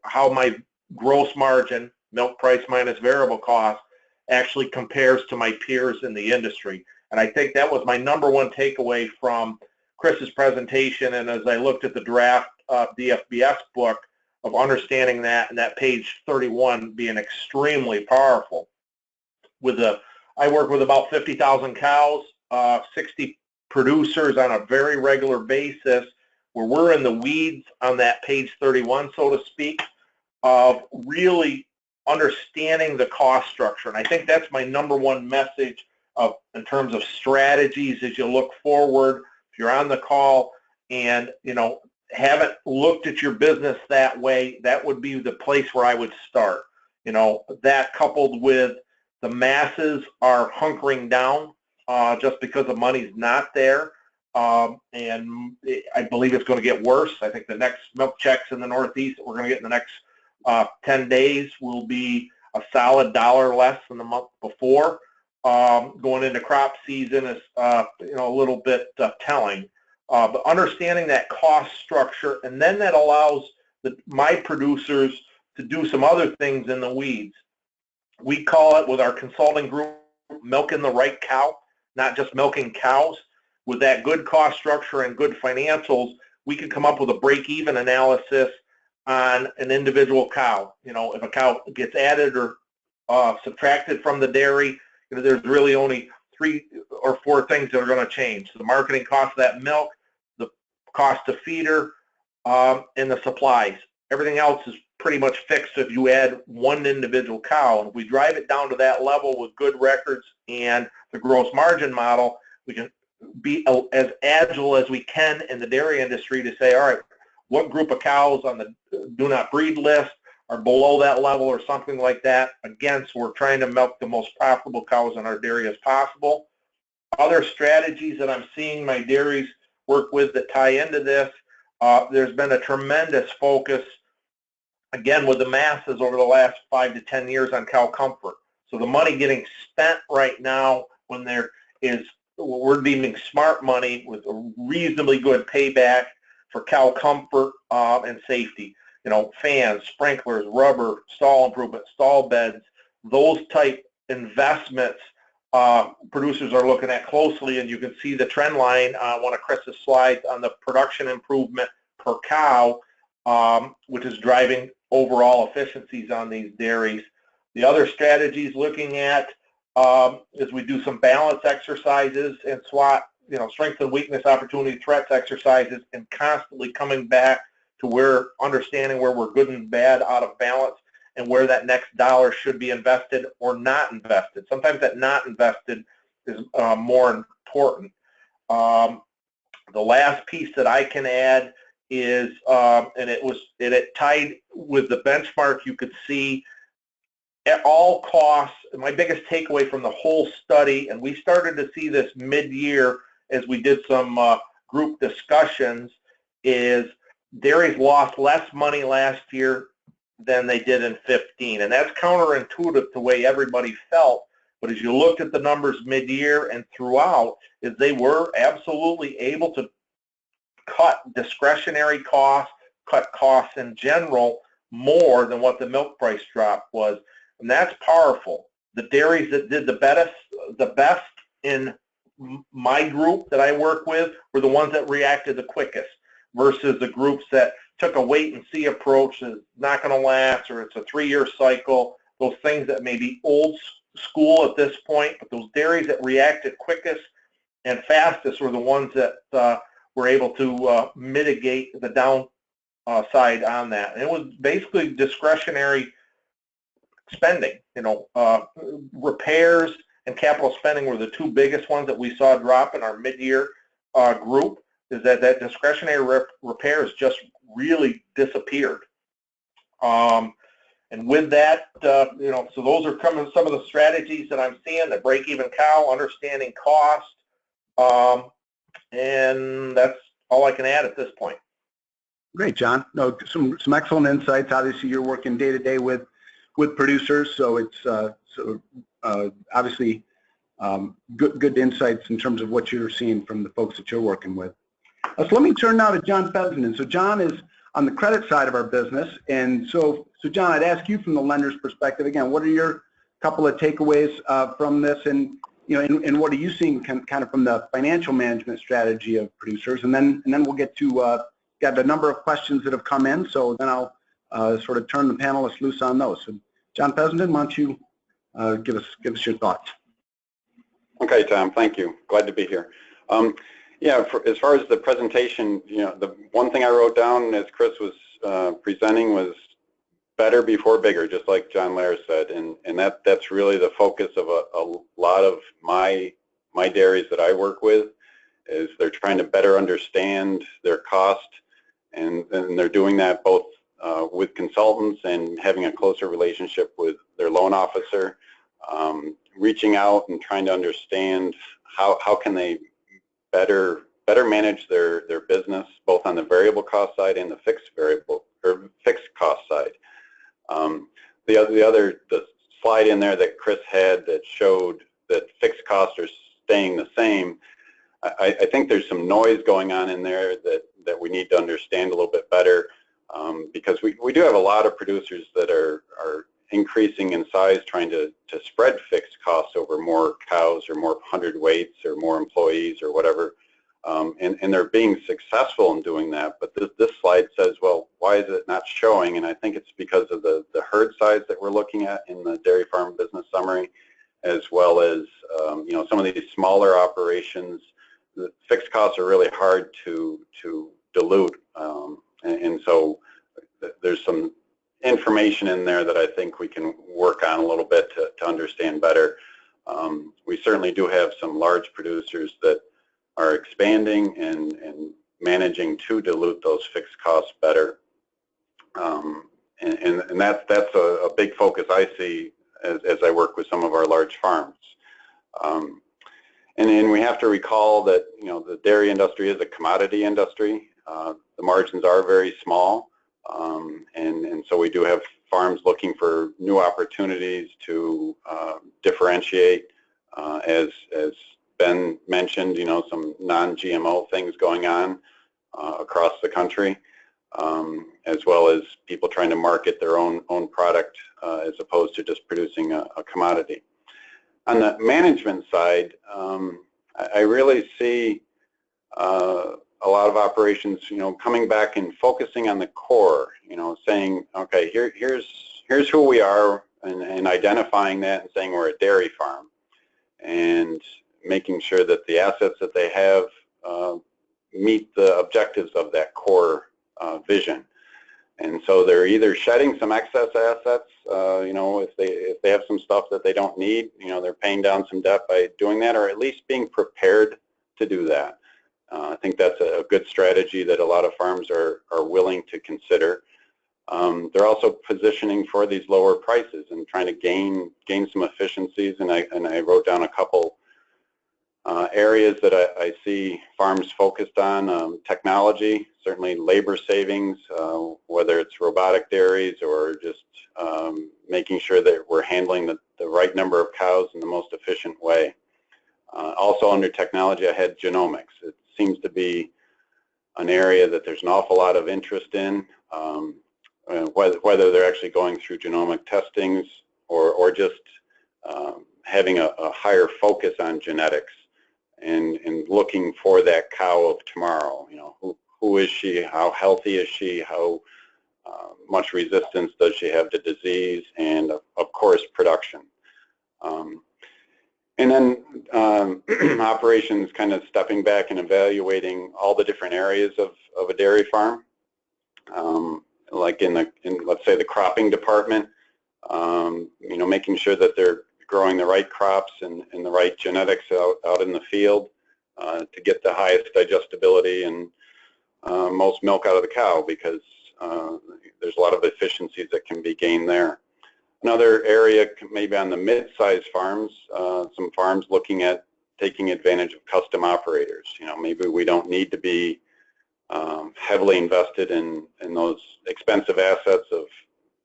how my gross margin, milk price minus variable cost, actually compares to my peers in the industry. And I think that was my number one takeaway from Chris's presentation, and as I looked at the draft DFBS book, of understanding that, and that page 31 being extremely powerful. I work with about 50,000 cows, 60 producers on a very regular basis, where we're in the weeds on that page 31, so to speak, of really understanding the cost structure. And I think that's my number one message in terms of strategies as you look forward. If you're on the call and haven't looked at your business that way, that would be the place where I would start. That coupled with the masses are hunkering down just because the money's not there. And I believe it's going to get worse. I think the next milk checks in the Northeast that we're going to get in the next 10 days will be a solid $1 less than the month before. Going into crop season is a little bit telling. But understanding that cost structure, and then that allows my producers to do some other things in the weeds. We call it, with our consulting group, milking the right cow, not just milking cows. With that good cost structure and good financials, we can come up with a break-even analysis on an individual cow. If a cow gets added or subtracted from the dairy, there's really only 3 or 4 things that are going to change: the marketing cost of that milk, the cost to feed her, and the supplies. Everything else is pretty much fixed if you add one individual cow. And if we drive it down to that level with good records and the gross margin model, we can be as agile as we can in the dairy industry to say, all right, what group of cows on the do not breed list are below that level or something like that. Again, so we're trying to milk the most profitable cows in our dairy as possible. Other strategies that I'm seeing my dairies work with that tie into this, there's been a tremendous focus, again, with the masses over the last 5 to 10 years on cow comfort. So the money getting spent right now, when there is what we're deeming smart money with a reasonably good payback for cow comfort and safety. Fans, sprinklers, rubber, stall improvement, stall beds, those type investments producers are looking at closely, and you can see the trend line on one of Chris's slides on the production improvement per cow, which is driving overall efficiencies on these dairies. The other strategies looking at is we do some balance exercises and SWOT, strength and weakness, opportunity, threats exercises, and constantly coming back to understanding where we're good and bad out of balance and where that next dollar should be invested or not invested. Sometimes that not invested is more important. The last piece that I can add is, and it tied with the benchmark, you could see at all costs, my biggest takeaway from the whole study, and we started to see this mid-year as we did some group discussions, is dairies lost less money last year than they did in 15. And that's counterintuitive to the way everybody felt. But as you looked at the numbers mid-year and throughout, is they were absolutely able to cut discretionary costs, cut costs in general more than what the milk price drop was. And that's powerful. The dairies that did the best in my group that I work with were the ones that reacted the quickest, versus the groups that took a wait-and-see approach is not going to last, or it's a 3-year cycle, those things that may be old school at this point. But those dairies that reacted quickest and fastest were the ones that were able to mitigate the downside on that. And it was basically discretionary spending. Repairs and capital spending were the 2 biggest ones that we saw drop in our mid-year group. Is that discretionary repairs just really disappeared. And with that, so those are some of the strategies that I'm seeing: the break-even cow, understanding cost, and that's all I can add at this point. Great, John. No, some excellent insights. Obviously, you're working day to day with producers, so it's obviously good insights in terms of what you're seeing from the folks that you're working with. So let me turn now to John Fessenden. So John is on the credit side of our business, and so John, I'd ask you from the lender's perspective again. What are your couple of takeaways from this, and and what are you seeing kind of from the financial management strategy of producers? And then we'll get to got a number of questions that have come in. So then I'll sort of turn the panelists loose on those. So John Fessenden, why don't you give us your thoughts? Okay, Tom. Thank you. Glad to be here. Yeah, as far as the presentation, the one thing I wrote down as Chris was presenting was better before bigger, just like John Lair said, and that's really the focus of a lot of my dairies that I work with, is they're trying to better understand their cost, and they're doing that both with consultants and having a closer relationship with their loan officer, reaching out and trying to understand how can they better manage their business, both on the variable cost side and the fixed cost side. The slide in there that Chris had that showed that fixed costs are staying the same, I think there's some noise going on in there that we need to understand a little bit better, because we do have a lot of producers that are increasing in size, trying to spread fixed costs over more cows or more hundredweights or more employees or whatever, and they're being successful in doing that. But this slide says, well, why is it not showing? And I think it's because of the herd size that we're looking at in the dairy farm business summary, as well as some of these smaller operations. The fixed costs are really hard to dilute, and so there's some information in there that I think we can work on a little bit to understand better. We certainly do have some large producers that are expanding and managing to dilute those fixed costs better, and that's a big focus I see as I work with some of our large farms. And then we have to recall that the dairy industry is a commodity industry. The margins are very small, and so we do have farms looking for new opportunities to differentiate. As Ben mentioned, some non-GMO things going on across the country, as well as people trying to market their own product as opposed to just producing a commodity. On the management side, I really see a lot of operations, coming back and focusing on the core, saying, okay, here's who we are, and identifying that and saying we're a dairy farm, and making sure that the assets that they have meet the objectives of that core vision. And so they're either shedding some excess assets, if they have some stuff that they don't need, they're paying down some debt by doing that, or at least being prepared to do that. I think that's a good strategy that a lot of farms are willing to consider. They're also positioning for these lower prices and trying to gain some efficiencies, and I wrote down a couple areas that I see farms focused on. Technology, certainly labor savings, whether it's robotic dairies or just making sure that we're handling the right number of cows in the most efficient way. Also under technology, I had genomics. It seems to be an area that there's an awful lot of interest in, whether they're actually going through genomic testings or just having a higher focus on genetics and looking for that cow of tomorrow. Who is she? How healthy is she? How much resistance does she have to disease? And of course, production. And then operations, kind of stepping back and evaluating all the different areas of a dairy farm, like in let's say the cropping department, making sure that they're growing the right crops and the right genetics out in the field to get the highest digestibility and most milk out of the cow, because there's a lot of efficiencies that can be gained there. Another area maybe on the mid-sized farms, some farms looking at taking advantage of custom operators. Maybe we don't need to be heavily invested in those expensive assets of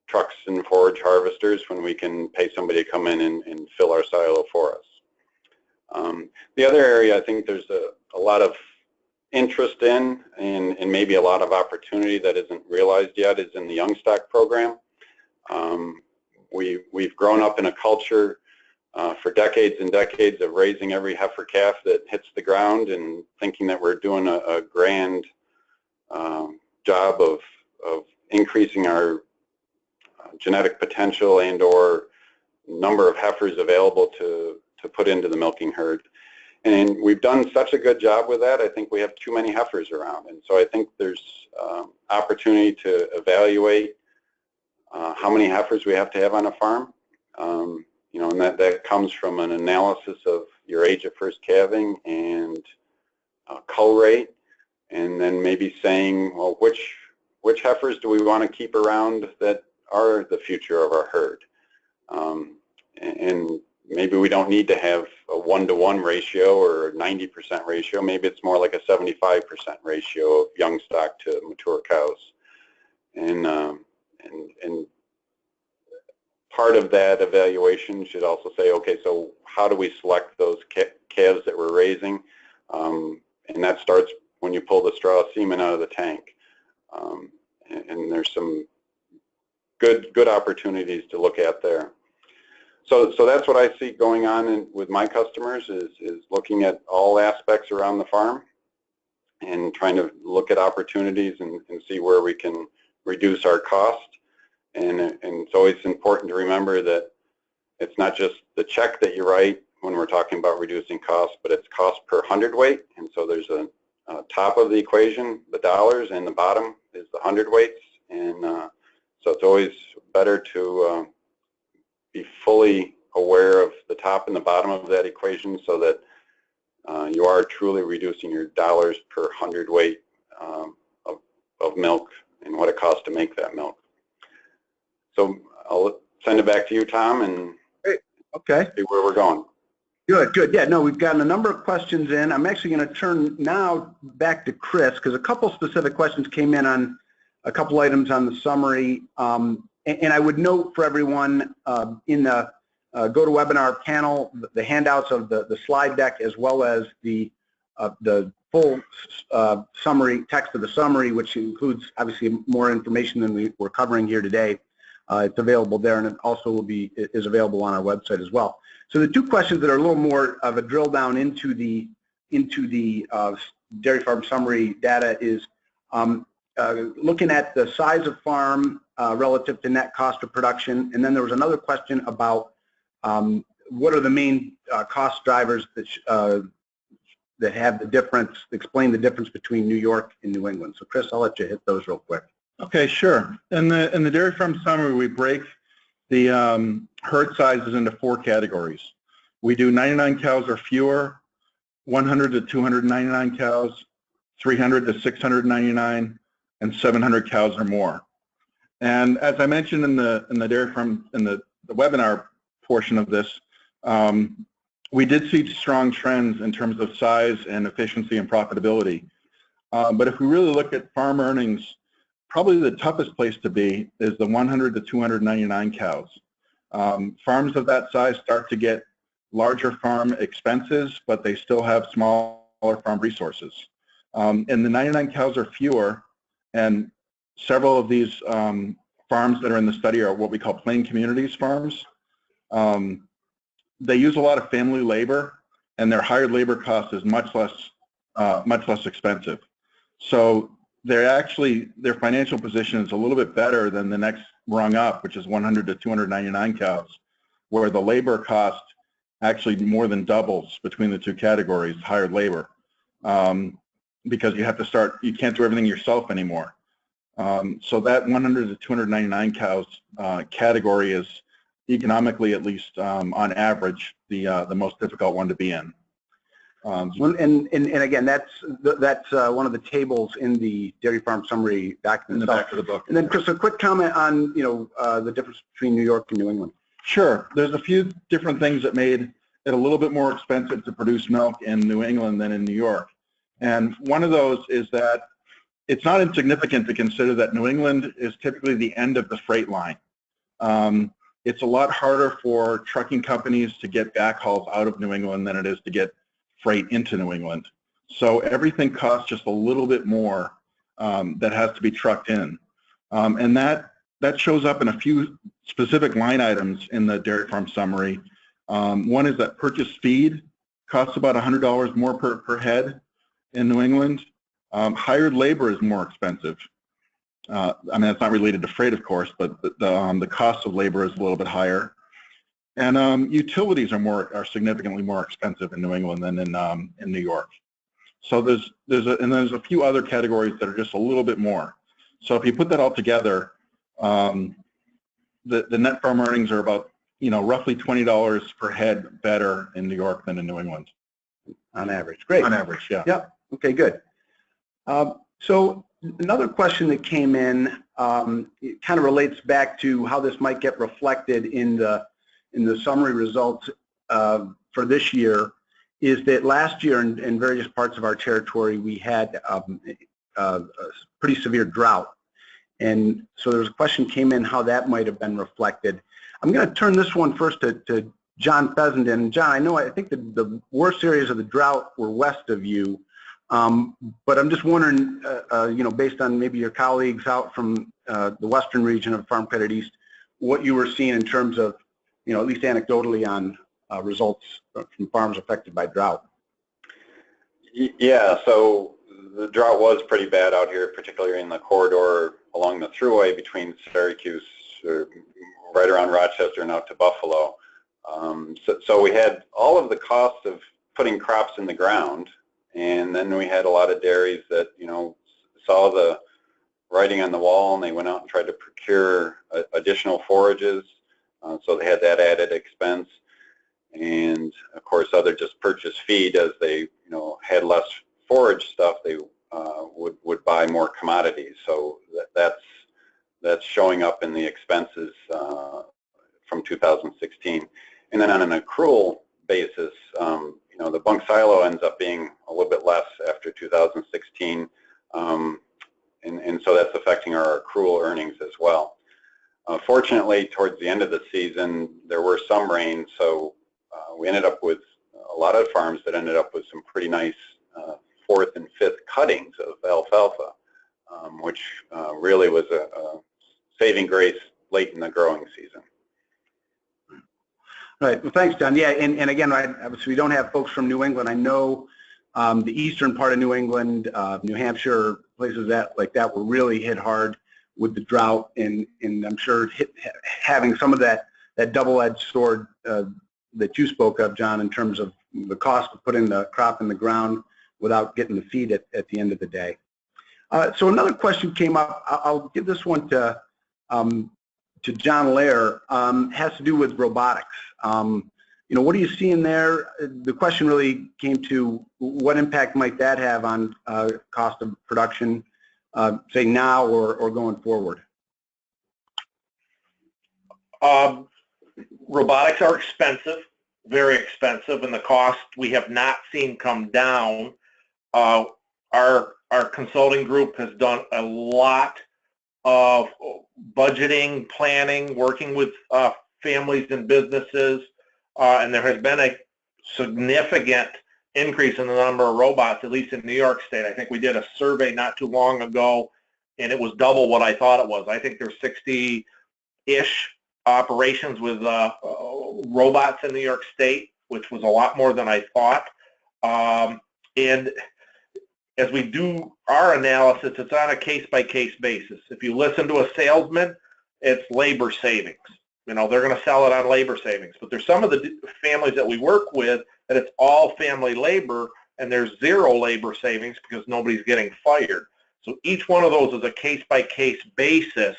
trucks and forage harvesters when we can pay somebody to come in and fill our silo for us. The other area I think there's a lot of interest in and maybe a lot of opportunity that isn't realized yet is in the young stock program. We've grown up in a culture for decades and decades of raising every heifer calf that hits the ground and thinking that we're doing a grand job of increasing our genetic potential and or number of heifers available to put into the milking herd. And we've done such a good job with that, I think we have too many heifers around. And so I think there's opportunity to evaluate how many heifers we have to have on a farm. And that comes from an analysis of your age of first calving and cull rate, and then maybe saying, well, which heifers do we want to keep around that are the future of our herd? And maybe we don't need to have a 1-to-1 ratio or a 90% ratio. Maybe it's more like a 75% ratio of young stock to mature cows. And part of that evaluation should also say, okay, so how do we select those calves that we're raising? And that starts when you pull the straw semen out of the tank. And there's some good opportunities to look at there. So that's what I see going on with my customers is looking at all aspects around the farm and trying to look at opportunities and see where we can reduce our cost. And it's always important to remember that it's not just the check that you write when we're talking about reducing costs, but it's cost per hundredweight. And so there's a top of the equation, the dollars, and the bottom is the hundredweights. And so it's always better to be fully aware of the top and the bottom of that equation so that you are truly reducing your dollars per hundredweight of milk and what it costs to make that milk. So I'll send it back to you, Tom, and Okay. see where we're going. Good. Yeah, no, we've gotten a number of questions in. I'm actually going to turn now back to Chris because a couple specific questions came in on a couple items on the summary. And I would note for everyone in the GoToWebinar panel, the handouts of the slide deck as well as the full summary, text of the summary, which includes obviously more information than we're covering here today. It's available there, and it also is available on our website as well. So the two questions that are a little more of a drill down into the dairy farm summary data is looking at the size of farm relative to net cost of production, and then there was another question about what are the main cost drivers that have the difference, explain the difference between New York and New England. So Chris, I'll let you hit those real quick. Okay, sure. In the dairy farm summary, we break the herd sizes into 4 categories. We do 99 cows or fewer, 100 to 299 cows, 300 to 699, and 700 cows or more. And as I mentioned in the dairy farm in the webinar portion of this, we did see strong trends in terms of size and efficiency and profitability. But if we really look at farm earnings, probably the toughest place to be is the 100 to 299 cows. Farms of that size start to get larger farm expenses, but they still have smaller farm resources. And the 99 cows or fewer, and several of these farms that are in the study are what we call plain communities farms. They use a lot of family labor, and their hired labor cost is much less expensive. So their financial position is a little bit better than the next rung up, which is 100 to 299 cows, where the labor cost actually more than doubles between the two categories, hired labor, because you can't do everything yourself anymore. So that 100 to 299 cows category is economically, at least on average, the most difficult one to be in. And again, that's one of the tables in the dairy farm summary document. In the back of the book. And then, Chris, a quick comment on the difference between New York and New England. Sure. There's a few different things that made it a little bit more expensive to produce milk in New England than in New York. And one of those is that it's not insignificant to consider that New England is typically the end of the freight line. It's a lot harder for trucking companies to get backhauls out of New England than it is to get freight into New England. So everything costs just a little bit more that has to be trucked in. And that shows up in a few specific line items in the dairy farm summary. One is that purchase feed costs about $100 more per head in New England. Hired labor is more expensive. I mean, it's not related to freight, of course, but the cost of labor is a little bit higher. And utilities are significantly more expensive in New England than in New York. So there's a few other categories that are just a little bit more. So if you put that all together, the net farm earnings are about roughly $20 per head better in New York than in New England. On average. Great. On average, yeah. Yep. Okay, good. So another question that came in, it kind of relates back to how this might get reflected in the summary results. for this year is that last year in various parts of our territory we had a pretty severe drought. And so there was a question came in how that might have been reflected. I'm going to turn this one first to John Fessenden. John, I think the worst areas of the drought were west of you, but I'm just wondering, based on maybe your colleagues out from the western region of Farm Credit East, what you were seeing in terms of, at least anecdotally on results from farms affected by drought. Yeah, so the drought was pretty bad out here, particularly in the corridor along the thruway between Syracuse, right around Rochester and out to Buffalo. So we had all of the costs of putting crops in the ground, and then we had a lot of dairies that, saw the writing on the wall, and they went out and tried to procure additional forages, so they had that added expense. And of course, other just purchase feed as they, had less forage stuff. They would buy more commodities. So that's showing up in the expenses from 2016. And then on an accrual basis, the bunk silo ends up being a little bit less after 2016, and so that's affecting our accrual earnings as well. Fortunately, towards the end of the season, there were some rain, so we ended up with a lot of farms that ended up with some pretty nice fourth and fifth cuttings of alfalfa, which really was a saving grace late in the growing season. Right. Well, thanks, John. Yeah, and again, obviously we don't have folks from New England. I know the eastern part of New England, New Hampshire, places like that were really hit hard with the drought, and I'm sure having some of that double-edged sword that you spoke of, John, in terms of the cost of putting the crop in the ground without getting the feed at the end of the day. So another question came up. I'll give this one to John Lair. Has to do with robotics. What are you seeing there? The question really came to what impact might that have on cost of production, say now or going forward? Robotics are expensive, very expensive, and the cost we have not seen come down. Our consulting group has done a lot of budgeting, planning, working with families and businesses, and there has been a significant increase in the number of robots, at least in New York State. I think we did a survey not too long ago, and it was double what I thought it was. I think there's 60-ish operations with robots in New York State, which was a lot more than I thought. And as we do our analysis, it's on a case-by-case basis. If you listen to a salesman, it's labor savings. They're going to sell it on labor savings. But there's some of the families that we work with that it's all family labor, and there's zero labor savings because nobody's getting fired. So each one of those is a case-by-case basis.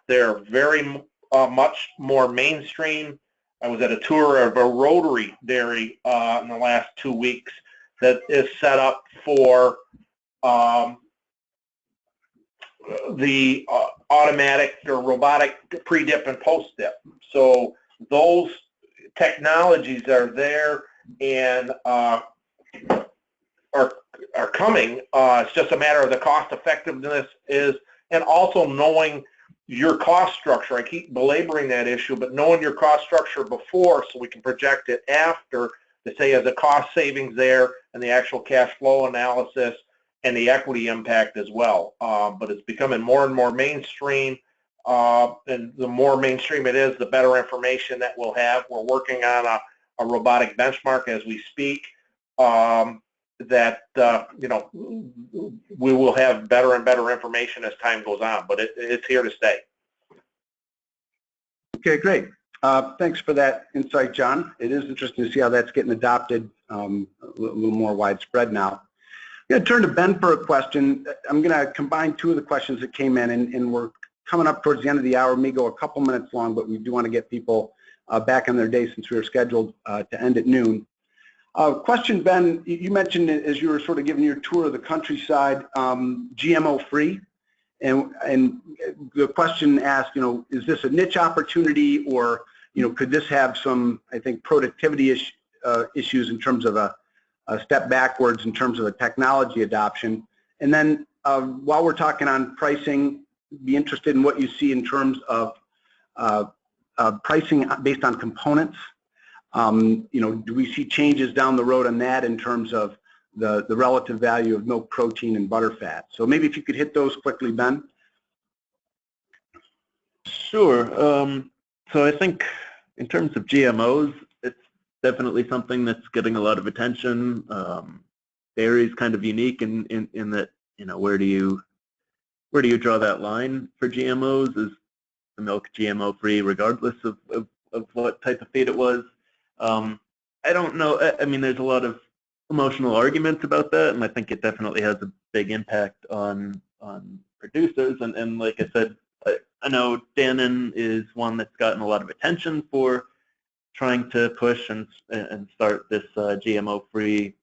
They're very much more mainstream. I was at a tour of a rotary dairy in the last 2 weeks that is set up for the automatic or robotic pre-dip and post-dip. So those technologies are there and are coming. It's just a matter of the cost effectiveness and also knowing your cost structure. I keep belaboring that issue, but knowing your cost structure before so we can project it after to say is the cost savings there and the actual cash flow analysis and the equity impact as well. But it's becoming more and more mainstream, and the more mainstream it is, the better information that we'll have. We're working on a robotic benchmark as we speak that we will have better and better information as time goes on, but it's here to stay. Okay, great. Thanks for that insight, John. It is interesting to see how that's getting adopted a little more widespread now. I'm going to turn to Ben for a question. I'm going to combine two of the questions that came in, and we're coming up towards the end of the hour. May go a couple minutes long, but we do want to get people back on their day since we were scheduled to end at noon. Question, Ben, you mentioned as you were sort of giving your tour of the countryside, GMO-free, and the question asked, is this a niche opportunity, or could this have some, I think, productivity issues in terms of a step backwards in terms of a technology adoption? And then while we're talking on pricing, be interested in what you see in terms of pricing based on components. Do we see changes down the road on that in terms of the relative value of milk protein and butter fat? So maybe if you could hit those quickly, Ben. Sure. So I think in terms of GMOs, it's definitely something that's getting a lot of attention. Dairy is kind of unique in that, where do you draw that line for GMOs? Is the milk GMO free regardless of what type of feed it was? I don't know. I mean, there's a lot of emotional arguments about that, and I think it definitely has a big impact on producers. And like I said, I know Dannon is one that's gotten a lot of attention for trying to push and start this GMO-free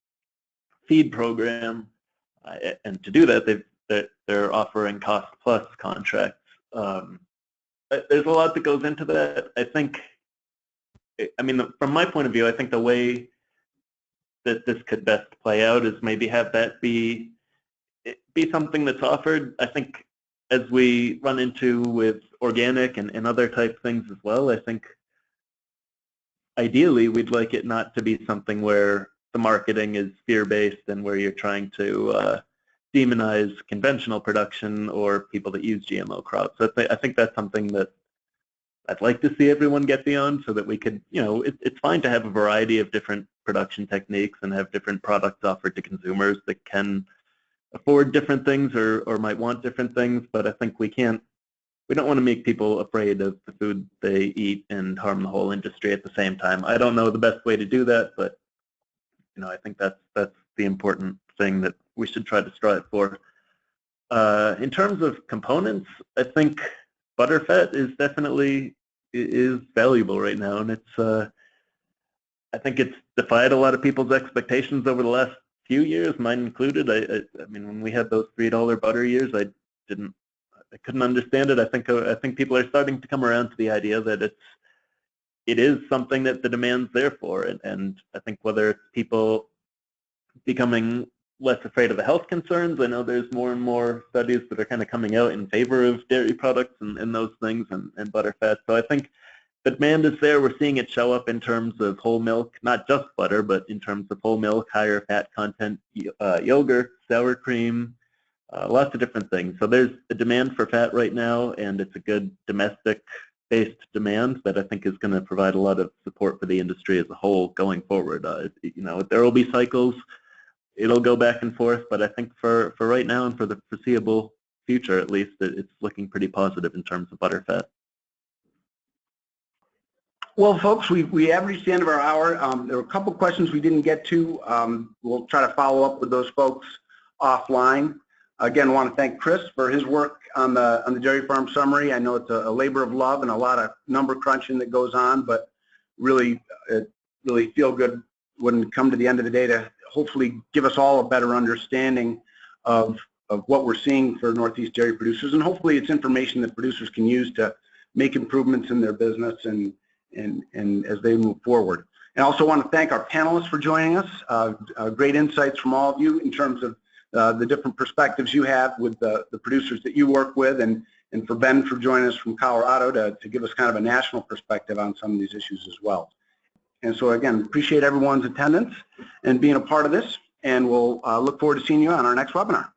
feed program. And to do that, they're offering cost-plus contracts. There's a lot that goes into that. I mean, from my point of view, I think the way that this could best play out is maybe have that be something that's offered. I think as we run into with organic and other type things as well, I think ideally we'd like it not to be something where the marketing is fear-based and where you're trying to demonize conventional production or people that use GMO crops. I think that's something that I'd like to see everyone get beyond, so that we could, it's fine to have a variety of different production techniques and have different products offered to consumers that can afford different things or might want different things, but I think we don't want to make people afraid of the food they eat and harm the whole industry at the same time. I don't know the best way to do that, but I think that's the important thing that we should try to strive for. In terms of components, I think butterfat is definitely valuable right now, and I think it's defied a lot of people's expectations over the last few years, mine included. I mean, when we had those $3 butter years, I couldn't understand it. I think people are starting to come around to the idea that it is something that the demand's there for, and I think whether it's people becoming less afraid of the health concerns. I know there's more and more studies that are kind of coming out in favor of dairy products and those things and butterfat. So I think the demand is there. We're seeing it show up in terms of whole milk, not just butter, but in terms of whole milk, higher fat content, yogurt, sour cream, lots of different things. So there's a demand for fat right now, and it's a good domestic-based demand that I think is going to provide a lot of support for the industry as a whole going forward. There will be cycles. It'll go back and forth, but I think for right now and for the foreseeable future, at least, it's looking pretty positive in terms of butterfat. Well, folks, we have reached the end of our hour. There were a couple questions we didn't get to. We'll try to follow up with those folks offline. Again, I want to thank Chris for his work on the Dairy Farm Summary. I know it's a labor of love and a lot of number crunching that goes on, but really feel good when we come to the end of the day to hopefully give us all a better understanding of what we're seeing for Northeast dairy producers, and hopefully it's information that producers can use to make improvements in their business and as they move forward. And I also want to thank our panelists for joining us. Great insights from all of you in terms of the different perspectives you have with the producers that you work with, and for Ben for joining us from Colorado to give us kind of a national perspective on some of these issues as well. And so again, appreciate everyone's attendance and being a part of this, and we'll look forward to seeing you on our next webinar.